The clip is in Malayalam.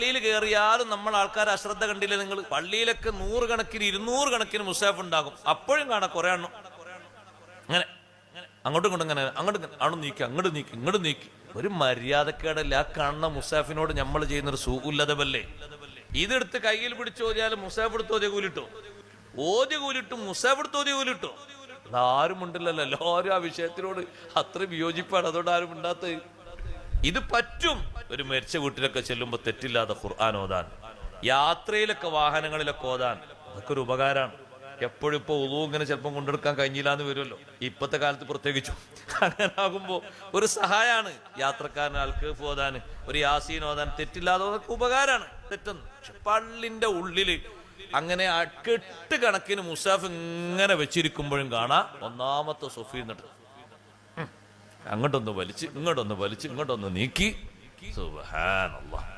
പള്ളിയിൽ കയറിയാലും നമ്മൾ ആൾക്കാർ അശ്രദ്ധ കണ്ടില്ലേ നിങ്ങൾ? പള്ളിയിലൊക്കെ 100 കണക്കിന് 200 കണക്കിന് മുസാഫ് ഉണ്ടാകും. അപ്പോഴും കാണാം കുറെ എണ്ണം അങ്ങനെ അങ്ങോട്ടും ഇങ്ങോട്ടും ഇങ്ങനെ അങ്ങോട്ട് നീക്കി ഇങ്ങോട്ട് നീക്കി. ഒരു മര്യാദക്കേടല്ല. ആ കാണുന്ന മുസാഫിനോട് നമ്മൾ ചെയ്യുന്നൊരു സൂഉല്ലദബല്ലേ. ഇതെടുത്ത് കയ്യിൽ പിടിച്ചോതിയാലും മുസാഫ് എടുത്ത് ഓതിയ കൂലിട്ടോ, ഓതിയ കൂലിട്ടും മുസാഫ് എടുത്ത് ഓതിയ കൂലിട്ടോ. അതാരും ഉണ്ടല്ലോ, എല്ലാവരും ആ വിഷയത്തിനോട് അത്ര വിയോജിപ്പാണ്. അതുകൊണ്ട് ആരും ഉണ്ടാത്ത. ഇത് പറ്റും ഒരു മരിച്ച വീട്ടിലൊക്കെ ചെല്ലുമ്പോ തെറ്റില്ലാതെ ഖുർആൻ ഓതാൻ, യാത്രയിലൊക്കെ വാഹനങ്ങളിലൊക്കെ ഓതാൻ. അതൊക്കെ ഒരു ഉപകാരമാണ്. എപ്പോഴും ഇപ്പൊ ഉളു ഇങ്ങനെ ചിലപ്പം കൊണ്ടെടുക്കാൻ കഴിഞ്ഞില്ല എന്ന് വരുമല്ലോ, ഇപ്പത്തെ കാലത്ത് പ്രത്യേകിച്ചും. അങ്ങനെ ആകുമ്പോ ഒരു സഹായമാണ് യാത്രക്കാരനാൾക്ക് ഓതാൻ, ഒരു യാസീൻ ഓതാൻ തെറ്റില്ലാതെ അതൊക്കെ ഉപകാരമാണ്. തെറ്റൊന്നും. പക്ഷെ പള്ളിന്റെ ഉള്ളില് അങ്ങനെ 8 കണക്കിന് മുസാഫ് ഇങ്ങനെ വെച്ചിരിക്കുമ്പോഴും കാണാം ഒന്നാമത്തെ സൊഫീ എന്നിട്ട് അങ്ങോട്ടൊന്ന് വലിച്ച് ഇങ്ങോട്ടൊന്ന് നീക്കി. സുബ്ഹാനല്ലാഹ്.